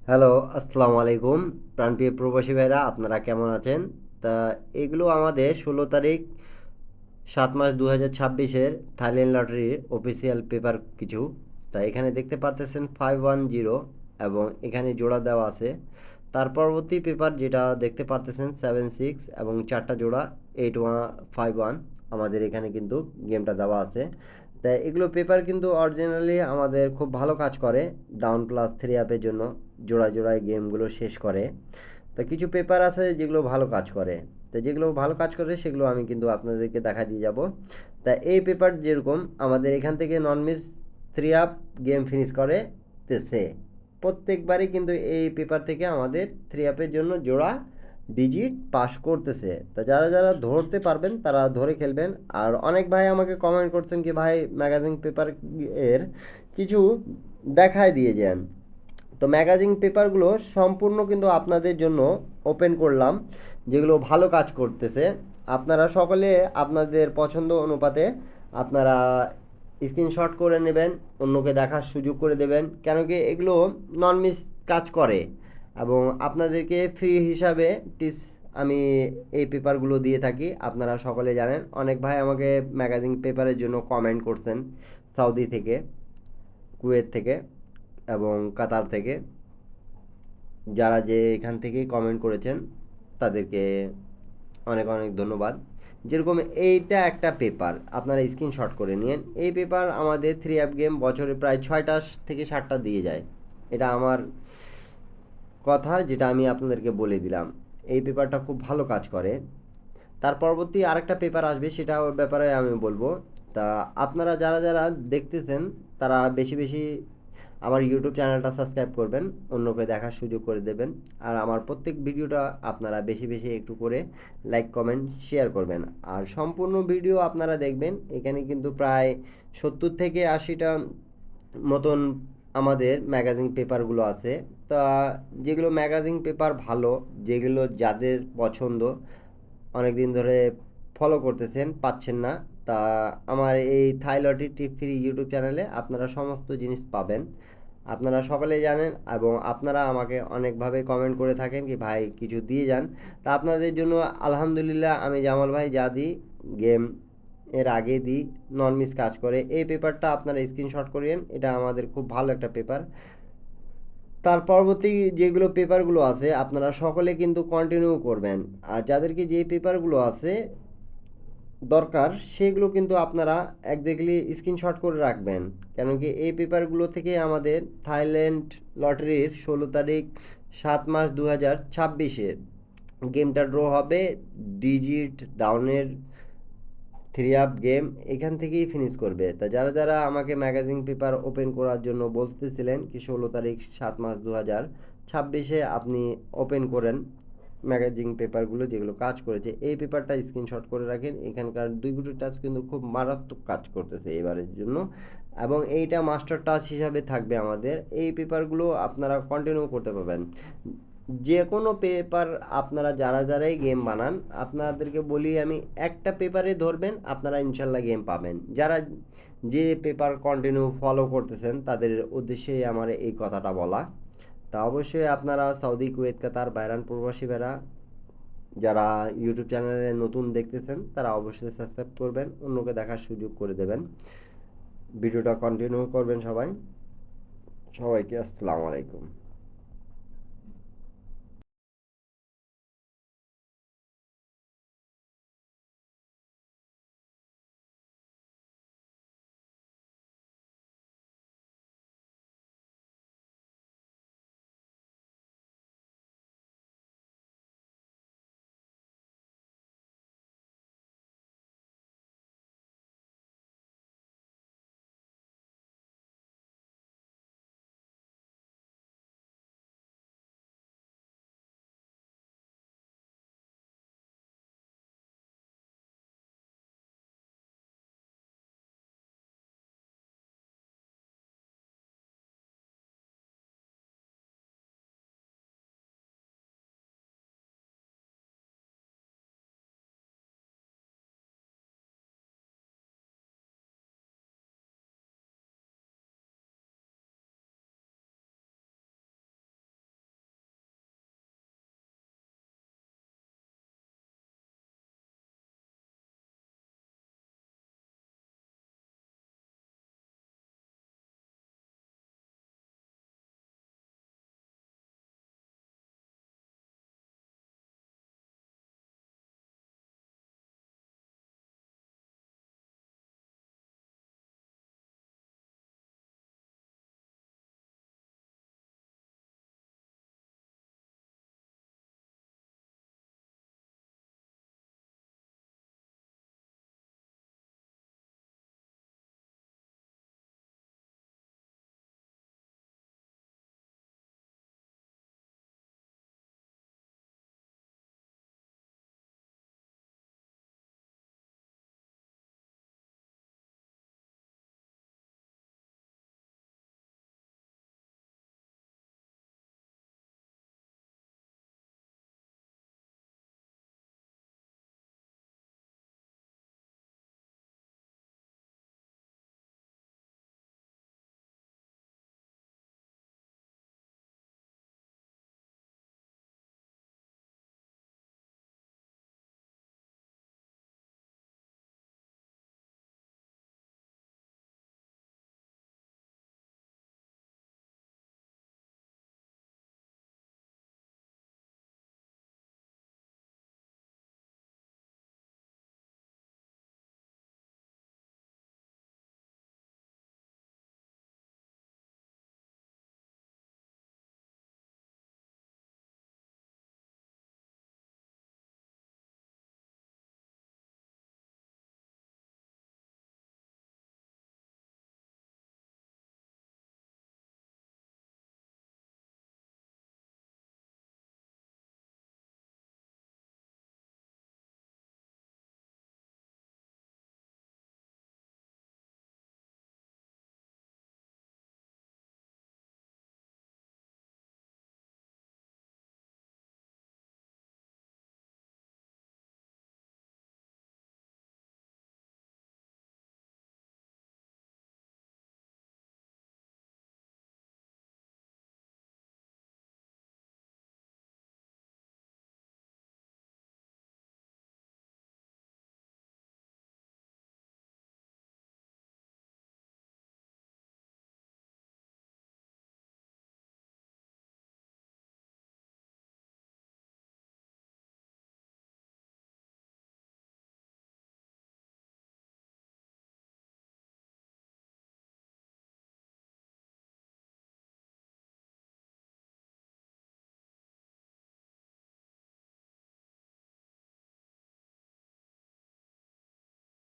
Hello, আসসালামু আলাইকুম। প্রাণপ্রিয় প্রবাসী ভাইরা, আপনারা কেমন আছেন? তা এগুলো আমাদের ১৬ তারিখ ৭ মাস ২০২৬-এর থাইল্যান্ড লটারির অফিসিয়াল পেপার কিছু। তা এখানে দেখতে পারতেছেন 510 এবং এখানে জোড়া দেওয়া আছে। তার পরবর্তী পেপার যেটা দেখতে পারতেছেন 76 এবং 4টা জোড়া 8151 আমাদের এখানে কিন্তু গেমটা দেওয়া আছে। তা এগুলো পেপার কিন্তু অরিজিনালি আমাদের খুব ভালো কাজ করে ডাউন প্লাস 3 অ্যাপের জন্য। জোড়ায় জোড়ায় গেমগুলো শেষ করে। তা কিছু পেপার আছে যেগুলো ভালো কাজ করে। তো যেগুলো ভালো কাজ করে সেগুলো আমি কিন্তু আপনাদেরকে দেখা দিয়ে যাব। তা এই পেপার যেরকম আমাদের এখান থেকে নন মিস 3 আপ গেম ফিনিশ করে তেছে প্রত্যেকবারই কিন্তু এই পেপার থেকে আমাদের 3 আপের জন্য জোড়া ডিজিট পাস করতেছে। তা যারা যারা ধরতে পারবেন তারা ধরে খেলবেন। আর অনেক ভাই আমাকে কমেন্ট করছেন কি ভাই ম্যাগাজিন পেপার এর কিছু দেখায় দিয়ে যান। তো ম্যাগাজিন পেপারগুলো সম্পূর্ণ কিন্তু আপনাদের জন্য ওপেন করলাম, যেগুলো ভালো কাজ করতেছে। আপনারা সকলে আপনাদের পছন্দ অনুপাতে আপনারা স্ক্রিনশট করে নেবেন, অন্যকে দেখার সুযোগ করে দেবেন, কেন কি এগুলো নন মিস কাজ করে। এবং আপনাদেরকে ফ্রি হিসাবে টিপস আমি এই পেপারগুলো দিয়ে থাকি, আপনারা সকলে জানেন। অনেক ভাই আমাকে ম্যাগাজিন পেপারের জন্য কমেন্ট করছেন সৌদি থেকে, কুয়েত থেকে এবং কাতার থেকে। যারা যে এখান থেকেই কমেন্ট করেছেন তাদেরকে অনেক অনেক ধন্যবাদ। যেরকম এইটা একটা পেপার আপনারা স্ক্রিনশট করে নিন। এই পেপার আমাদের 3 অ্যাপ গেম বছরে প্রায় 6টা থেকে 7টা দিয়ে যায়। এটা আমার কথা, যেটা আমি আপনাদেরকে বলে দিলাম। এই পেপারটা খুব ভালো কাজ করে। তার পরবর্তী আরেকটা পেপার আসবে, সেটা ব্যাপারে আমি বলবো। তা আপনারা যারা যারা দেখতেছেন তারা বেশি বেশি আমার ইউটিউব চ্যানেলটা সাবস্ক্রাইব করবেন, অন্যকে দেখার সুযোগ করে দেবেন। আর আমার প্রত্যেক ভিডিওটা আপনারা বেশি বেশি একটু করে লাইক কমেন্ট শেয়ার করবেন। আর সম্পূর্ণ ভিডিও আপনারা দেখবেন। এখানে কিন্তু প্রায় 70 থেকে 80টা মতন আমাদের ম্যাগাজিন পেপারগুলো আছে। তা যেগুলো ম্যাগাজিন পেপার ভালো, যেগুলো যাদের পছন্দ, অনেক দিন ধরে ফলো করতেছেন পাচ্ছেন না, তা আমার এই থাইলটি টিপ ফ্রি ইউটিউব চ্যানেলে আপনারা সমস্ত জিনিস পাবেন। আপনারা সকলেই জানেন এবং আপনারা আমাকে অনেকভাবে কমেন্ট করে থাকেন কি ভাই কিছু দিয়ে যান। তা আপনাদের জন্য আলহামদুলিল্লাহ আমি জামাল ভাই যা দিই গেম এর আগে দিই, নন মিস কাজ করে। এই পেপারটা আপনারা স্ক্রিনশট করিয়েন, এটা আমাদের খুব ভালো একটা পেপার। তার পরবর্তী যেগুলো পেপারগুলো আছে আপনারা সকলে কিন্তু কন্টিনিউ করবেন। আর যাদেরকে যে পেপারগুলো আছে দরকার সেগুলো কিন্তু আপনারা একজাক্টলি স্ক্রিনশট করে রাখবেন, কেন কি এই পেপারগুলো থেকে আমাদের থাইল্যান্ড লটারির 16 তারিখ 7 মাস 2026-এ গেমটা ড্র হবে। ডিজিট ডাউনের 3 আপ গেম এখান থেকেই ফিনিশ করবে। তা যারা যারা আমাকে ম্যাগাজিন পেপার ওপেন করার জন্য বলতেছিলেন কি 16 তারিখ 7 মাস 2026-এ আপনি ওপেন করেন ম্যাগাজিন পেপারগুলো যেগুলো কাজ করেছে, এই পেপারটা স্ক্রিনশট করে রাখেন। এখানকার 2 টাচ কিন্তু খুব মারাত্মক কাজ করতেছে এবারের জন্য, এবং এইটা মাস্টার টাচ হিসাবে থাকবে আমাদের। এই পেপারগুলো আপনারা কন্টিনিউ করতে পারবেন। যে কোনো পেপার আপনারা যারা যারাই গেম বানান আপনাদেরকে বলি আমি, একটা পেপারে ধরবেন আপনারা ইনশাল্লাহ গেম পাবেন। যারা যে পেপার কন্টিনিউ ফলো করতেছেন তাদের উদ্দেশ্যেই আমার এই কথাটা বলা। তা অবশ্যই আপনারা সৌদি, কুয়েত, কাতার, বাইরান প্রবাসী ভাইরা যারা ইউটিউব চ্যানেলে নতুন দেখতেছেন তারা অবশ্যই সাবস্ক্রাইব করবেন, অন্যকে দেখার সুযোগ করে দেবেন। ভিডিওটা কন্টিনিউ করবেন সবাই। সবাইকে আসসালামু আলাইকুম।